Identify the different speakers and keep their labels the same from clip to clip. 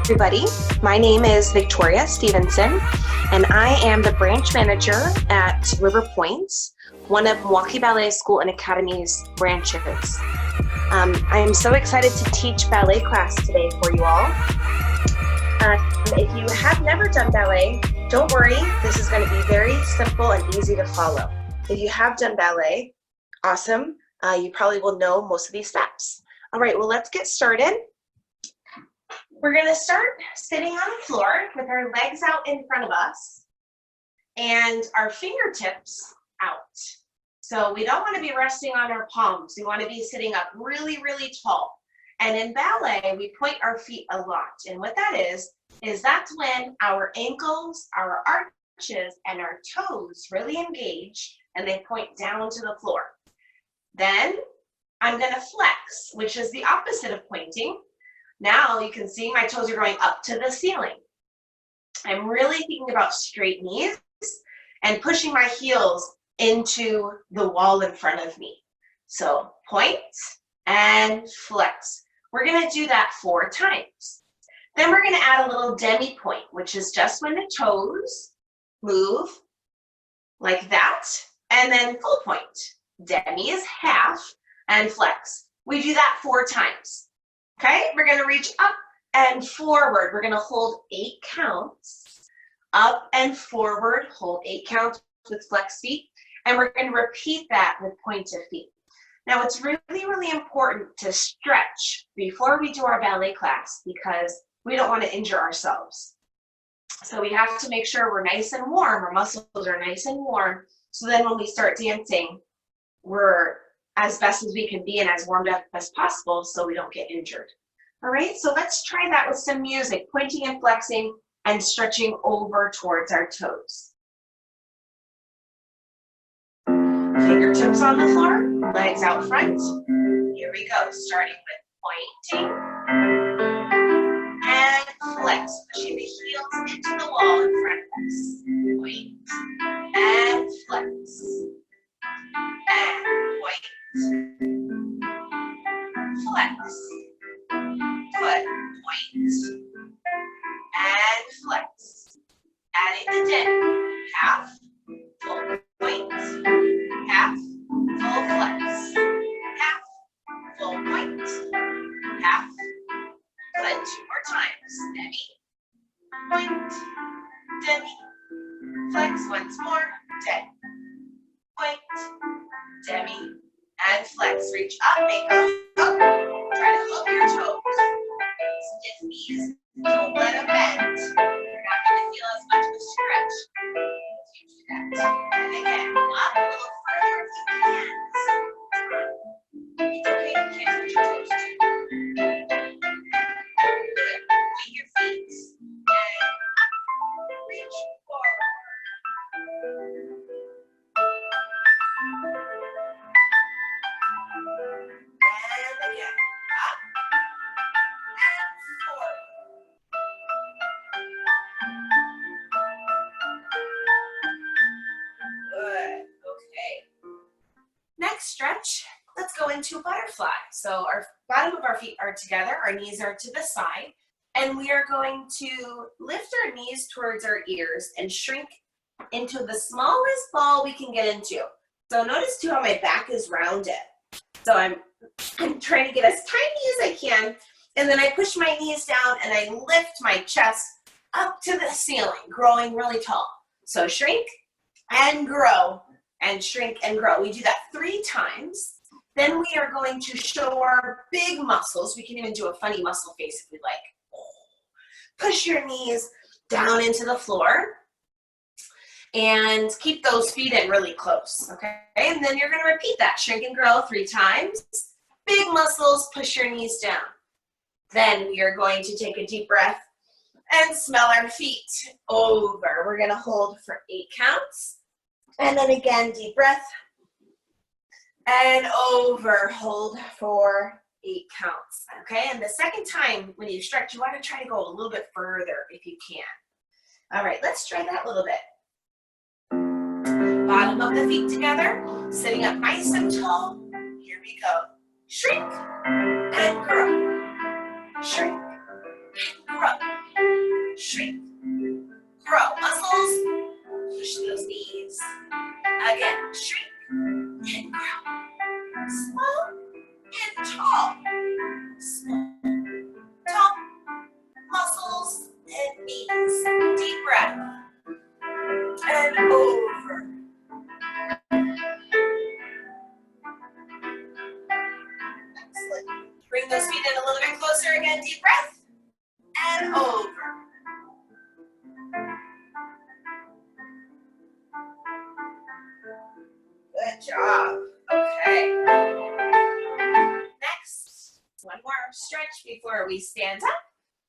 Speaker 1: everybody. My name is Victoria Stevenson, and I am the branch manager at River Point, one of Milwaukee Ballet School and Academy's branches. I am so excited to teach ballet class today for you all. If you have never done ballet, don't worry. This is going to be very simple and easy to follow. If you have done ballet, awesome. You probably will know most of these steps. All right, well, let's get started. We're going to start sitting on the floor with our legs out in front of us and our fingertips out. So we don't want to be resting on our palms. We want to be sitting up really, really tall. And in ballet, we point our feet a lot. And what that is that's when our ankles, our arches, and our toes really engage and they point down to the floor. Then I'm going to flex, which is the opposite of pointing. Now you can see my toes are going up to the ceiling. I'm really thinking about straight knees and pushing my heels into the wall in front of me. So point and flex. We're going to do that 4 times. Then we're going to add a little demi point, which is just when the toes move like that, and then full point. Demi is half and flex. We do that 4 times. Okay, we're going to reach up and forward. We're going to hold 8 counts. Up and forward, hold 8 counts with flex feet. And we're going to repeat that with pointed feet. Now, it's really, really important to stretch before we do our ballet class because we don't want to injure ourselves. So we have to make sure we're nice and warm. Our muscles are nice and warm. So then when we start dancing, we're as best as we can be and as warmed up as possible so we don't get injured. All right, so let's try that with some music, pointing and flexing and stretching over towards our toes. Fingertips on the floor, legs out front. Here we go, starting with pointing and flex, pushing the heels into the wall in front of us. Point and flex and point, flex, foot, point and flex. Adding the dip, half, full point, half, full flex, half, full point, half, foot, 2 more times, demi, point, demi, flex once more, demi, point, demi, and flex. Reach up, make up, try to hug your toes, stiff knees, don't let them bend. You're not going to feel as much of a stretch if you do that. And again, up a little further if you can. It's okay if you can't touch your toes too. Point your feet and reach forward. And again, up and forward. Good, okay. Next stretch, let's go into a butterfly. So our bottom of our feet are together, our knees are to the side, and we are going to lift our knees towards our ears and shrink into the smallest ball we can get into. So notice too how my back is rounded. So I'm trying to get as tiny as I can, and then I push my knees down and I lift my chest up to the ceiling, growing really tall. So shrink and grow and shrink and grow. We do that 3 times. Then we are going to show our big muscles. We can even do a funny muscle face if we like. Push your knees down into the floor and keep those feet in really close, okay? And then you're gonna repeat that, shrink and grow 3 times. Big muscles, push your knees down. Then we are going to take a deep breath and smell our feet over. We're gonna hold for 8 counts. And then again, deep breath. And over, hold for 8 counts, okay? And the second time when you stretch, you wanna try to go a little bit further if you can. All right, let's try that a little bit. Bottom of the feet together, sitting up nice and tall. Here we go. Shrink and grow. Shrink and grow. shrink. Grow muscles, push those knees. Again, shrink and grow. Small and tall. Small, tall, muscles and knees. Deep breath. And over. Excellent. Bring those feet in a little bit closer again. Deep breath. And over. Good job. Okay. Next, one more stretch before we stand up.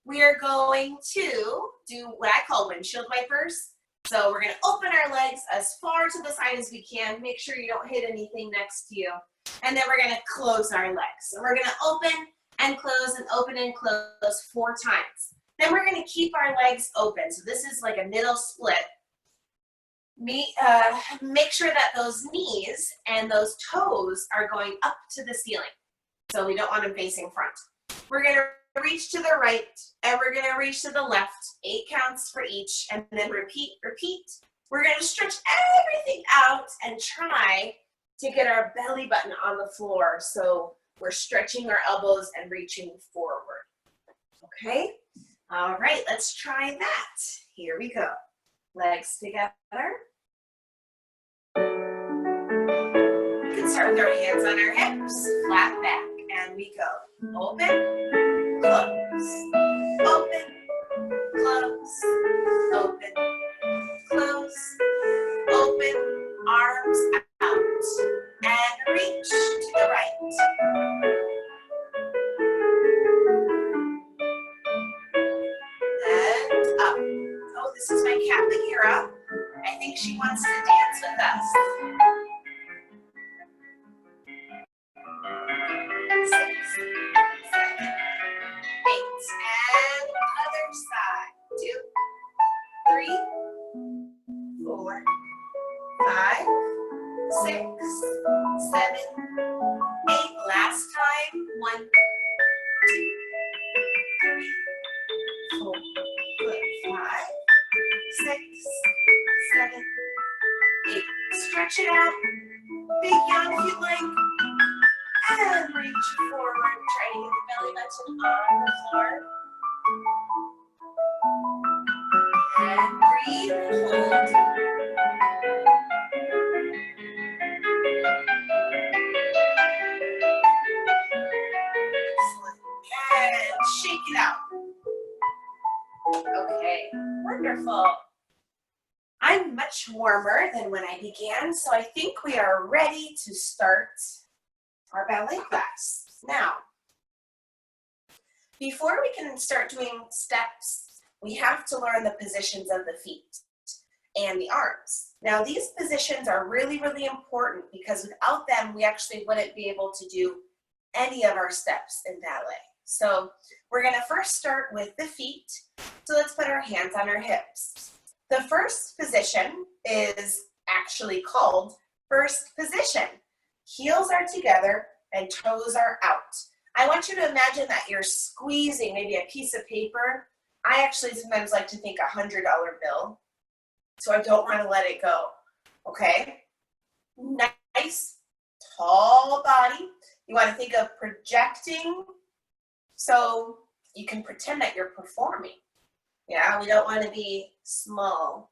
Speaker 1: We are going to do what I call windshield wipers. So we're going to open our legs as far to the side as we can. Make sure you don't hit anything next to you. And then we're going to close our legs. So we're going to open and close and open and close 4 times. Then we're going to keep our legs open. So this is like a middle split. Make sure that those knees and those toes are going up to the ceiling. So we don't want them facing front. We're going to reach to the right and we're going to reach to the left. 8 counts for each, and then repeat, repeat. We're going to stretch everything out and try to get our belly button on the floor. So we're stretching our elbows and reaching forward. Okay? All right, let's try that. Here we go. Legs together. We can start with our hands on our hips, flat back, and we go. Open, close, open, close, open, close, open, arms out, and reach to the right. And up. Oh, this is my cat Bagheera. I think she wants to dance with us. 6, 7, 8, and other side. 2, 3, 4, 5, 6, 7, 8. Last time. 1, 2, 3, 4, 5, 6, 7, 8. Stretch it out. Big yawn if you like. And reach forward. Try to get the belly button on the floor. And breathe and hold. Excellent. And shake it out. Okay, wonderful. I'm much warmer than when I began, so I think we are ready to start our ballet class. Now, before we can start doing steps, we have to learn the positions of the feet and the arms. Now, these positions are really, really important because without them, we actually wouldn't be able to do any of our steps in ballet. So we're going to first start with the feet. So let's put our hands on our hips. The first position is actually called first position. Heels are together and toes are out. I want you to imagine that you're squeezing maybe a piece of paper. I actually sometimes like to think a $100 bill, so I don't want to let it go. Okay? Nice, tall body. You want to think of projecting so you can pretend that you're performing. Yeah, we don't want to be small.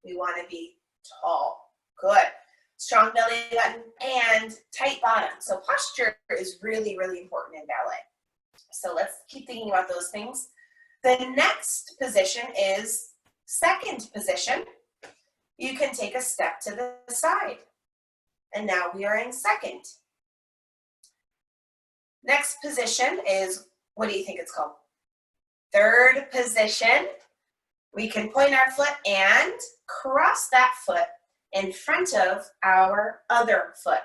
Speaker 1: We want to be tall. Good. Strong belly button and tight bottom. So posture is really, really important in ballet. So let's keep thinking about those things. The next position is second position. You can take a step to the side. And now we are in second. Next position is, what do you think it's called? Third position. We can point our foot and cross that foot in front of our other foot.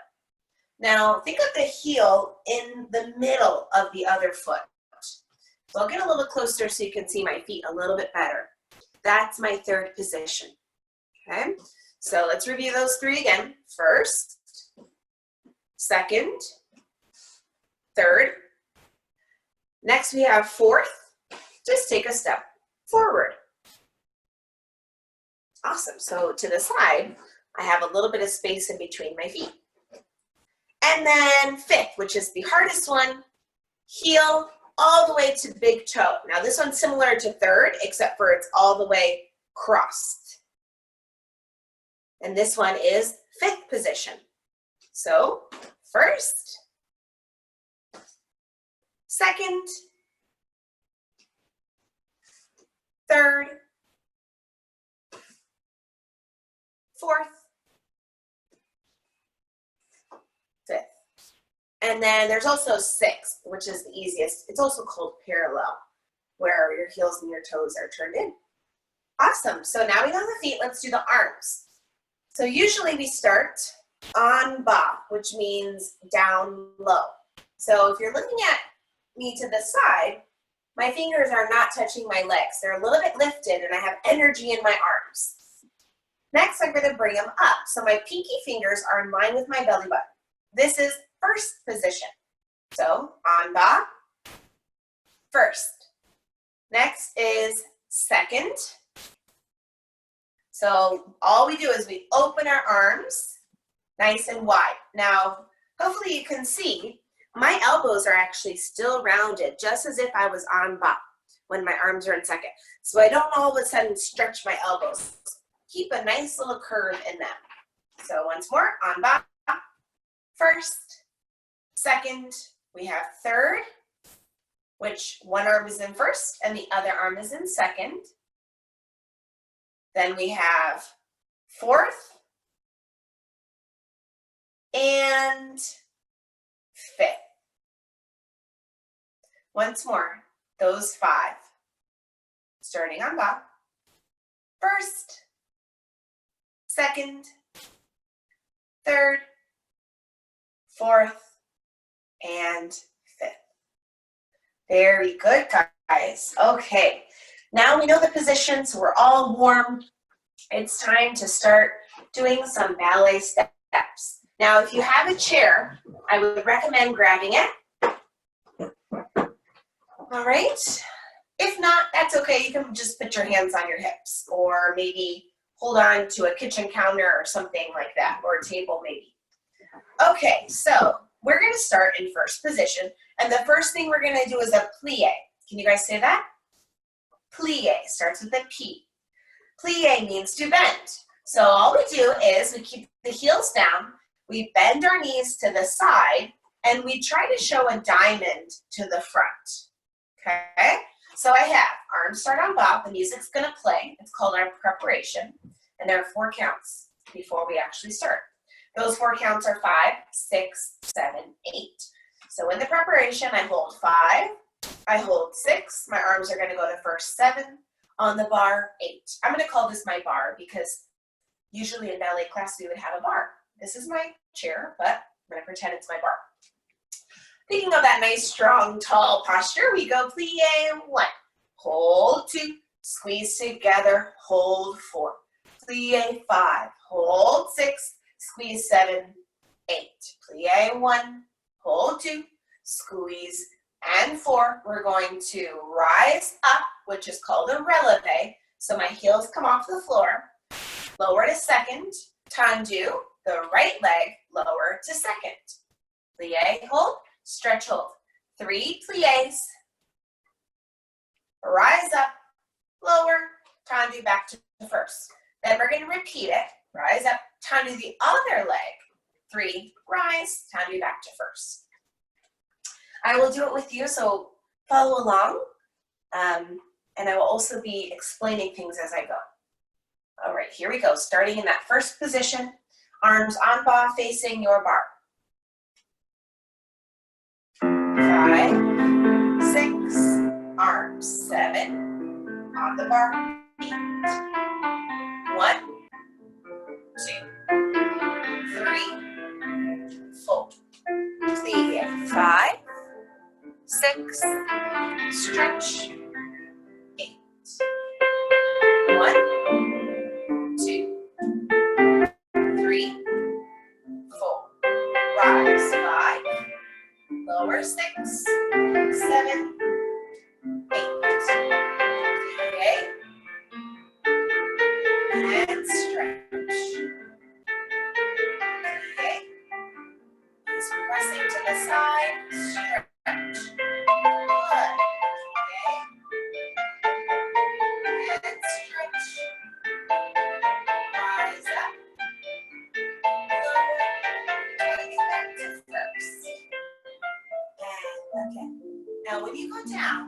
Speaker 1: Now, think of the heel in the middle of the other foot. So I'll get a little closer so you can see my feet a little bit better. That's my third position. Okay, so let's review those 3 again. First, second, third. Next we have fourth. Just take a step. forward. Awesome. So to the side, I have a little bit of space in between my feet. And then fifth, which is the hardest one, heel all the way to big toe. Now this one's similar to third, except for it's all the way crossed. And this one is fifth position. So first, second, third, fourth, fifth. And then there's also sixth, which is the easiest. It's also called parallel, where your heels and your toes are turned in. Awesome. So now we know the feet. Let's do the arms. So usually we start en bas, which means down low. So if you're looking at me to the side, my fingers are not touching my legs. They're a little bit lifted and I have energy in my arms. Next, I'm going to bring them up. So my pinky fingers are in line with my belly button. This is first position. So en bas, first. Next is second. So all we do is we open our arms nice and wide. Now, hopefully you can see my elbows are actually still rounded, just as if I was en bas when my arms are in second. So I don't all of a sudden stretch my elbows. Keep a nice little curve in them. So once more, en bas, first, second, we have third, which one arm is in first and the other arm is in second. Then we have fourth and fifth. Once more, those five. Starting en bas, first, second, third, fourth, and fifth. Very good, guys. Okay, now we know the position, so we're all warm. It's time to start doing some ballet steps. Now, if you have a chair, I would recommend grabbing it. All right. If not, that's okay. You can just put your hands on your hips or maybe hold on to a kitchen counter or something like that, or a table maybe. Okay, so we're going to start in first position. And the first thing we're going to do is a plie. Can you guys say that? Plie starts with a P. Plie means to bend. So all we do is we keep the heels down, we bend our knees to the side, and we try to show a diamond to the front. Okay? So I have arms start en bas, the music's going to play. It's called our preparation. And there are 4 counts before we actually start. Those 4 counts are 5, 6, 7, 8. So in the preparation, I hold 5, I hold 6. My arms are going to go to first 7. On the bar, 8. I'm going to call this my bar because usually in ballet class we would have a bar. This is my chair, but I'm going to pretend it's my bar. Thinking of that nice, strong, tall posture, we go plie 1, hold 2, squeeze together, hold 4, plie 5, hold 6, squeeze 7, 8, plie 1, hold 2, squeeze, and 4. We're going to rise up, which is called a releve. So my heels come off the floor, lower to second, tendu, the right leg, lower to second. Plie, hold, stretch, hold. 3 plies, rise up, lower, tendu back to first. Then we're going to repeat it. Rise up, tendu the other leg. 3, rise, tendu back to first. I will do it with you, so follow along. And I will also be explaining things as I go. All right, here we go. Starting in that first position, arms en bas facing your bar. 5, 6, arms 7, on the bar, 8. 1, 2, 3, 4. Plie 5, 6, stretch, 8. 1, 2, 3, 4. Rise 5, lower 6, 7, 8. Okay,
Speaker 2: pressing to the side, stretch. Good. Okay. And stretch. Rise up. Lower. Take back to first. And okay. Now when you go down,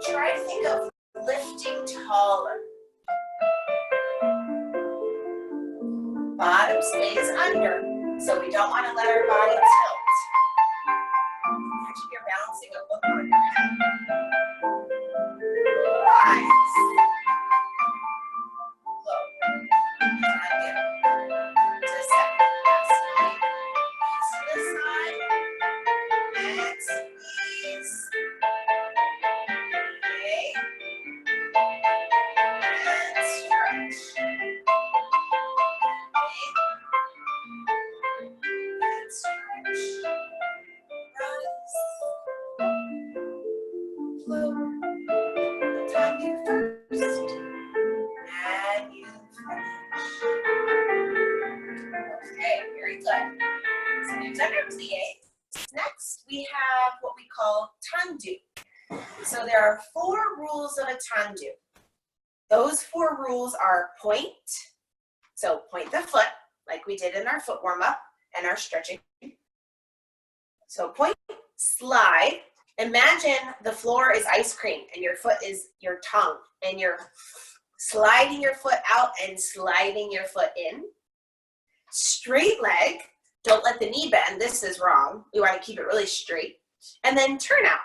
Speaker 2: try to think of lifting taller. Bottom stays under, so we don't want to let our body tilt. Imagine you're bouncing a book on your head. Rise. Lower. Again. To second. Squeeze to the side. And squeeze. Okay. And stretch. And stretch. Rise. Lower. Time you first. And you finish. Okay, very good. So we've done our pliés. Next, we have what we call tendu. So there are 4 rules of a tendu. Those 4 rules are point. So point the foot, like we did in our foot warm-up and our stretching. So point, slide. Imagine the floor is ice cream and your foot is your tongue, and you're sliding your foot out and sliding your foot in. Straight leg, don't let the knee bend, this is wrong. We want to keep it really straight. And then turn out,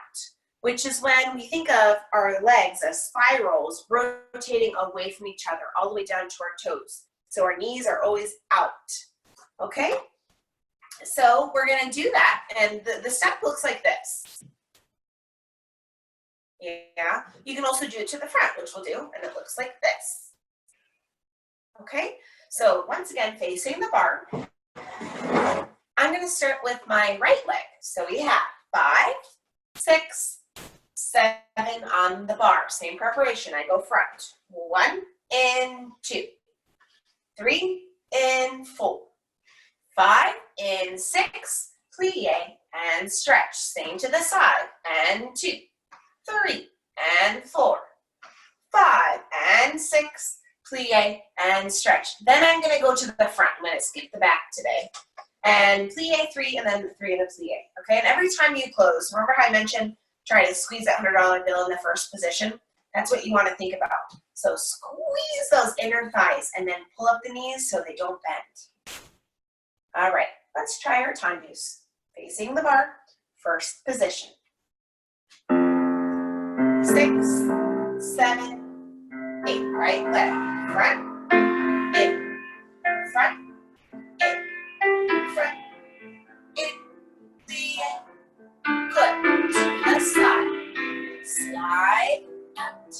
Speaker 2: which is when we think of our legs as spirals rotating away from each other, all the way down to our toes. So our knees are always out, okay? So we're gonna do that, and the step looks like this. Yeah, you can also do it to the front, which we'll do, and it looks like this. Okay, so once again, facing the bar. I'm gonna start with my right leg. So we have 5, 6, 7 on the bar. Same preparation, I go front. 1 and 2. 3 and 4. 5 and 6, plie and stretch. Same to the side, and 2. 3 and 4. 5 and 6, plie and stretch. Then I'm gonna go to the front. I'm gonna skip the back today. And plie 3, and then 3 and a plie, okay? And every time you close, remember how I mentioned try to squeeze that $100 bill in the first position? That's what you want to think about. So squeeze those inner thighs and then pull up the knees so they don't bend. All right, let's try our tendus. Facing the bar, first position. 6, 7, 8, right leg, front, in, front, in, front, in, plie. Good, to the side, slide out.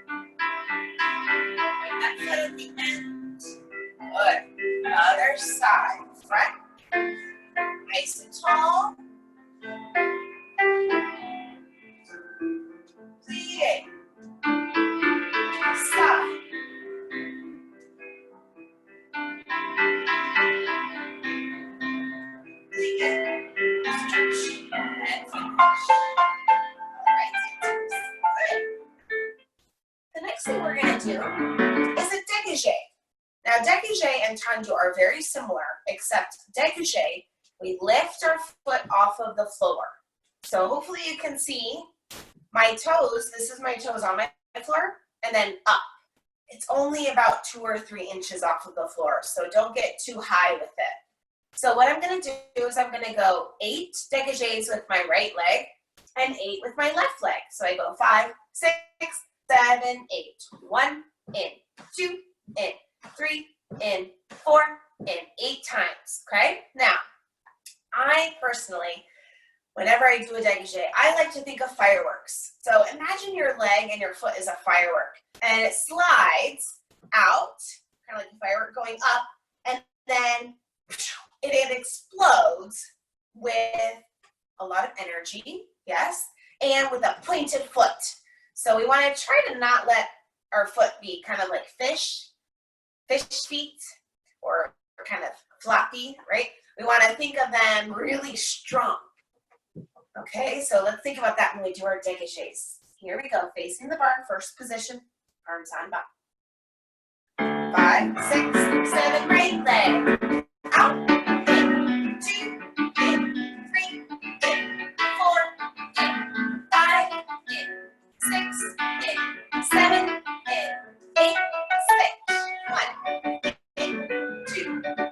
Speaker 2: Bring that foot at the end. Good, other side, front, nice and tall. Plie, side. Plie, stretch, and finish. All right, good. The next thing we're going to do is a dégagé. Now, dégagé and tendu are very similar, except dégagé, we lift our foot off of the floor. So hopefully you can see my toes. This is my toes on my floor, and then up. It's only about 2 or 3 inches off of the floor, so don't get too high with it. So what I'm going to do is I'm going to go 8 dégagés with my right leg and 8 with my left leg. So I go 5, 6, 7, 8. 1 in, 2 in, 3 in, 4 in, 8 times. Okay? Now, I personally, whenever I do a dégagé, I like to think of fireworks. So imagine your leg and your foot is a firework, and it slides out, kind of like a firework going up, and then it explodes with a lot of energy, yes, and with a pointed foot. So we want to try to not let our foot be kind of like fish feet, or kind of floppy, right? We want to think of them really strong. Okay, so let's think about that when we do our dégagés. Here we go, facing the bar, first position, arms on bas. 5, 6, 7, right leg. Out, in, 2, in, 3, in, 4, in, 5, in, 6, in, 7, in, 8, switch. 1, in, 2,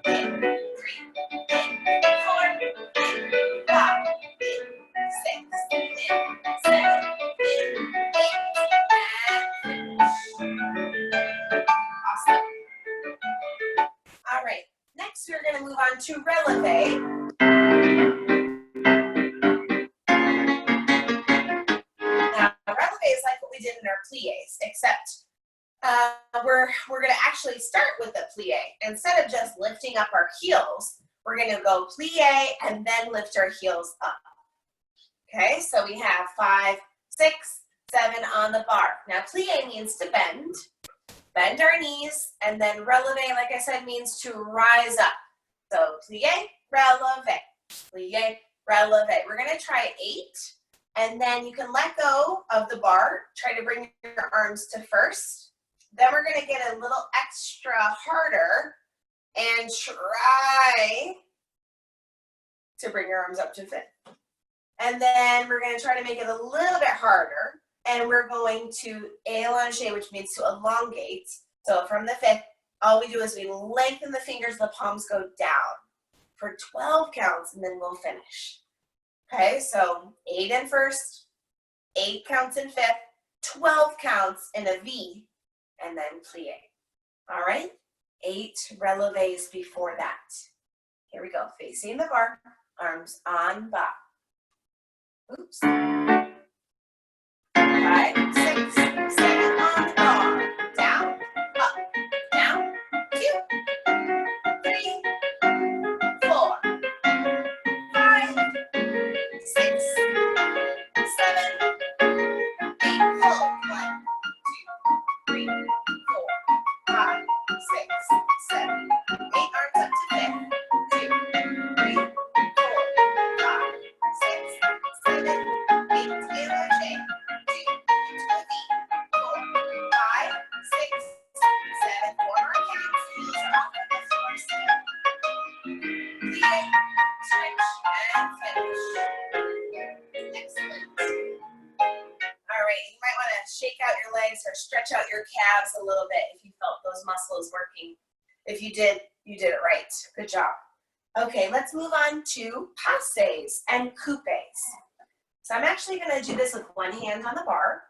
Speaker 2: in, 3, in, 4, in, 5, in, 6, in, 7, in, 8, and finish. Awesome. All right, next we're going to move on to releve. Now, releve is like what we did in our pliés, except we're going to actually start with the plie. Instead of just lifting up our heels, we're going to go plie and then lift our heels up. Okay, so we have 5, 6, 7 on the bar. Now, plie means to bend. Bend our knees, and then releve, like I said, means to rise up. So plie, releve, plie, releve. We're going to try 8, and then you can let go of the bar. Try to bring your arms to first. Then we're going to get a little extra harder and try to bring your arms up to 5th. And then we're going to try to make it a little bit harder. And we're going to élargir, which means to elongate. So from the 5th, all we do is we lengthen the fingers, the palms go down for 12 counts, and then we'll finish. Okay, so 8 in first, 8 counts in 5th, 12 counts in a V, and then plie. All right, 8 releves before that. Here we go, facing the bar, arms on bas. Oops. 5, 6, 7 on the bar. Down, up, down, 2, 3, 4, 5, 6, 7, 8. Hold. 1, 2, 3, 4, 5, 6, 7, 8. Arms up to 5th. 2, 3, 4, 5, 6, 7, 8. Élargir. 'Shake out your legs or stretch out your calves a little bit if you felt those muscles working. If you did, you did it right. Good job. Okay, let's move on to passes and coupes. So I'm actually going to do this with one hand on the bar.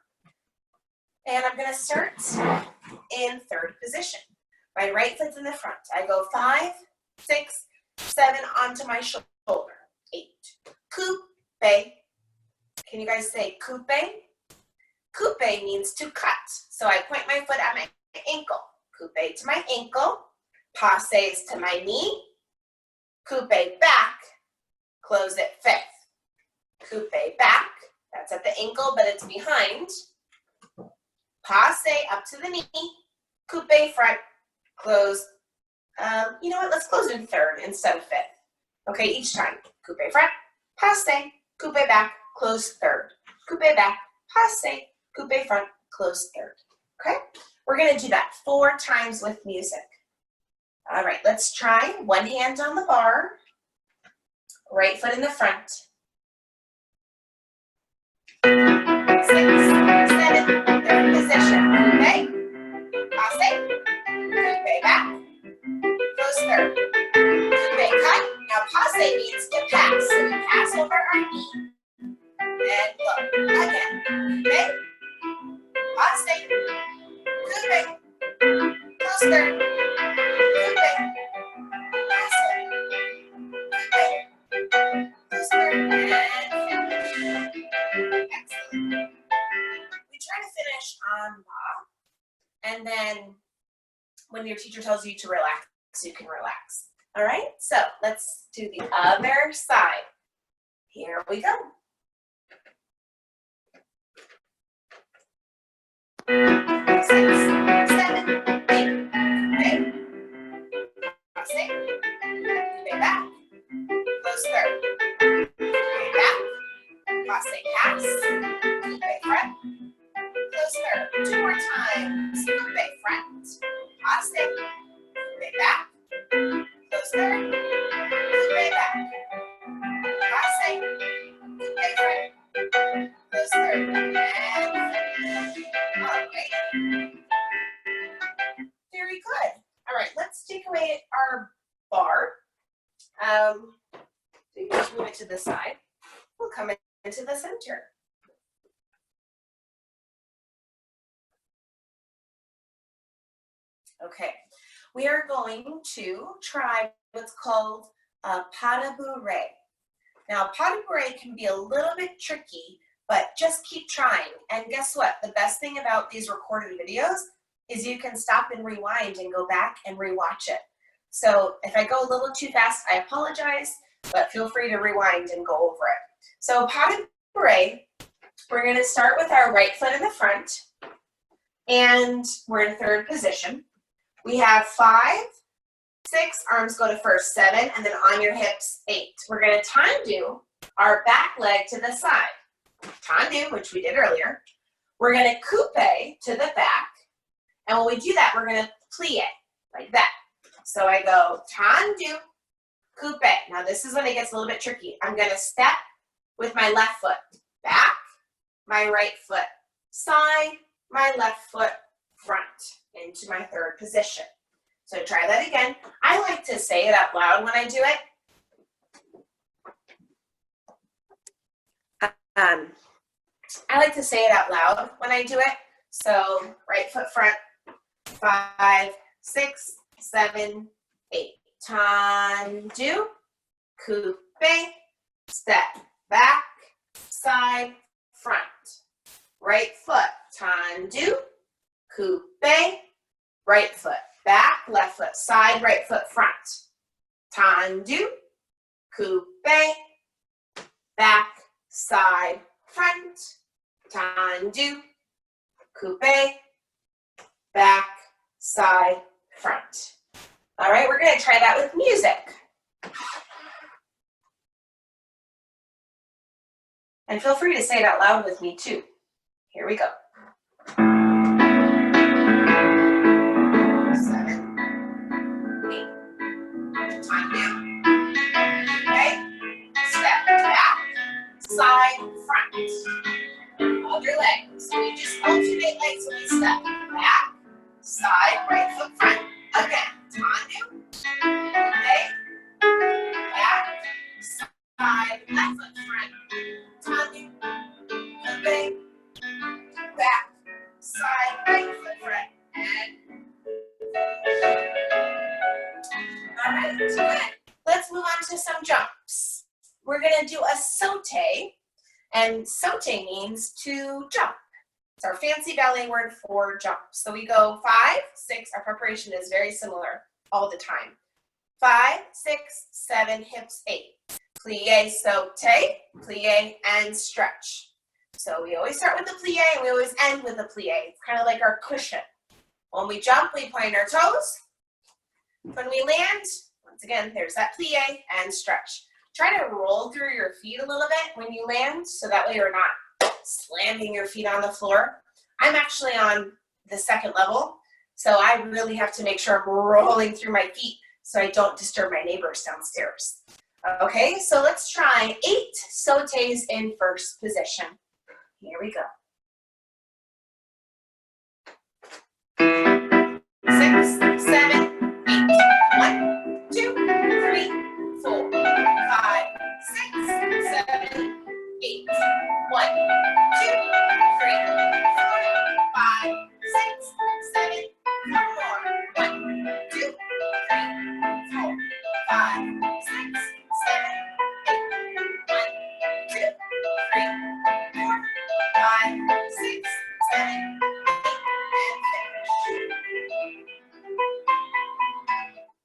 Speaker 2: And I'm going to start in 3rd position. My right foot's in the front. I go 5, 6, 7 onto my shoulder. 8. Coupe. Can you guys say coupe? Coupe means to cut. So I point my foot at my ankle. Coupe to my ankle. Passes to my knee. Coupe back. Close at 5th. Coupe back. That's at the ankle, but it's behind. Passe up to the knee. Coupe front. Close. You know what? Let's close in 3rd instead of 5th. Okay, each time. Coupe front. Passe. Coupe back. Close 3rd. Coupe back. Passe. Coupe front, close 3rd. Okay? We're going to do that 4 times with music. All right, let's try. One hand on the bar. Right foot in the front. 6, 7, 3rd position. Coupe. Passe. Coupe back. Close 3rd. Coupe cut. Now passe means to pass. So we pass over our knee. And look. Again. Okay? Passe, coupe, close 3rd, coupe, passe, coupe, close 3rd, and finish. Excellent. We try to finish on bas, and then when your teacher tells you to relax, you can relax. All right, so let's do the other side. Here we go. 6, 7, 8. Okay. Passe. close third. Coupe back, passe pass, coupe front, close third. 2 more times. Coupe front, passe, coupe back, close third, coupe back, passe, coupe front, close third, and all right. Very good. All right, let's take away our bar. So you just move it to the side. We'll come into the center. Okay, we are going to try what's called a pas de bourrée. Now, pas de bourrée can be a little bit tricky, but just keep trying. And guess what? The best thing about these recorded videos is you can stop and rewind and go back and rewatch it. So if I go a little too fast, I apologize, but feel free to rewind and go over it. So pas de bourrée, we're going to start with our right foot in the front, and we're in third position. We have 5, 6, arms go to first, 7, and then on your hips, 8. We're going to tendu our back leg to the side. Tendu, which we did earlier. We're going to coupe to the back, and when we do that, we're going to plie like that. So I go tendu, coupe. Now this is when it gets a little bit tricky. I'm going to step with my left foot back, my right foot side, my left foot front into my third position. So try that again. I like to say it out loud when I do it. I like to say it out loud when I do it. So right foot front, 5, 6, 7, 8. Tendu, coupe, step back, side, front. Right foot, tendu, coupe, right foot back, left foot side, right foot front. Tendu, coupe, back, side, front. Tendu, coupe, back, side, front. All right, we're going to try that with music. And feel free to say it out loud with me too. Here we go. 7, 8. Tendu. Okay. Step back, side, front. Hold your legs. So we just alternate legs when we step back, side, right foot front. Again. Tendu. Okay. Back, side, left foot front. Tendu. Okay. Back, side, right foot front, and all right, good. Let's move on to some jumps. We're gonna do a saute, and saute means to jump. It's our fancy ballet word for jump. So we go 5, 6, our preparation is very similar all the time. 5, 6, 7, hips 8. Plie, saute, plie, and stretch. So we always start with the plie and we always end with the plie. It's kind of like our cushion. When we jump, we point our toes. When we land, once again, there's that plie and stretch. Try to roll through your feet a little bit when you land, so that way you're not slamming your feet on the floor. I'm actually on the second level, so I really have to make sure I'm rolling through my feet so I don't disturb my neighbors downstairs. Okay, so let's try 8 sautes in first position. Here we go. 6, 7, 8. 1, 2, 3, 4, 5, 6, 7, 8. 1, 2, 3, 4, 5, 6, 7. One more. 1, 2, 3, 4, 5, 6, 7, 8. 1, 2, 3, 4, 5, 6, 7, 8. And finish.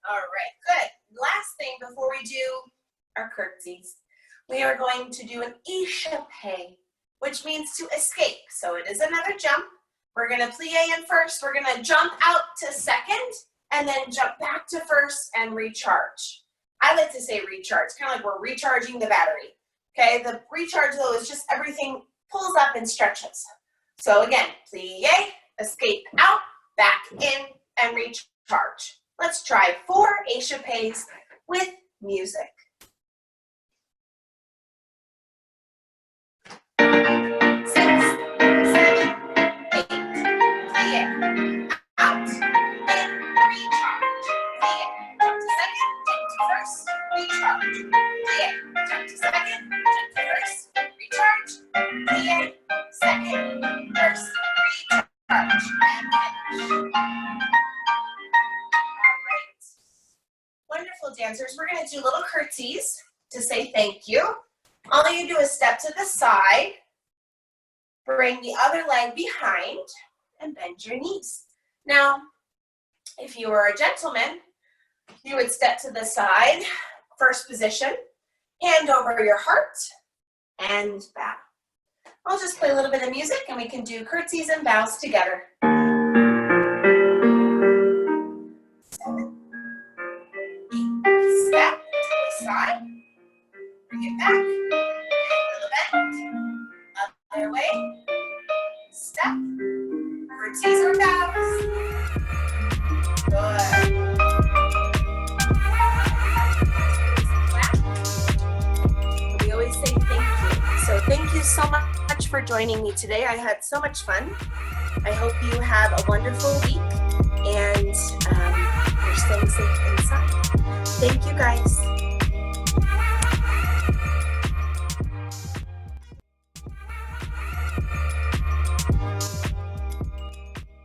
Speaker 2: All right, good. Last thing before we do our curtsies, we are going to do an échappé, which means to escape. So it is another jump. We're going to plie in first. We're going to jump out to second and then jump back to first and recharge. I like to say recharge, kind of like we're recharging the battery. Okay, the recharge though is just everything pulls up and stretches. So again, plie, escape out, back in, and recharge. Let's try 4 échappés with music. 6, 7, 8, plie, out, in, recharge, plie, jump to second, jump to first, recharge, plie, jump to second, jump to first, recharge, plie, second, first, recharge, and finish. All right. Wonderful dancers, we're going to do little curtsies to say thank you. All you do is step to the side, bring the other leg behind, and bend your knees. Now, if you were a gentleman, you would step to the side, first position, hand over your heart, and bow. I'll just play a little bit of music and we can do curtsies and bows together. 7, 8, step to the side, bring it back, a little bend, other way, step, curtsies or bows. Good. We always say thank you. So thank you so much for joining me today. I had so much fun. I hope you have a wonderful week and you're staying safe inside. Thank you guys.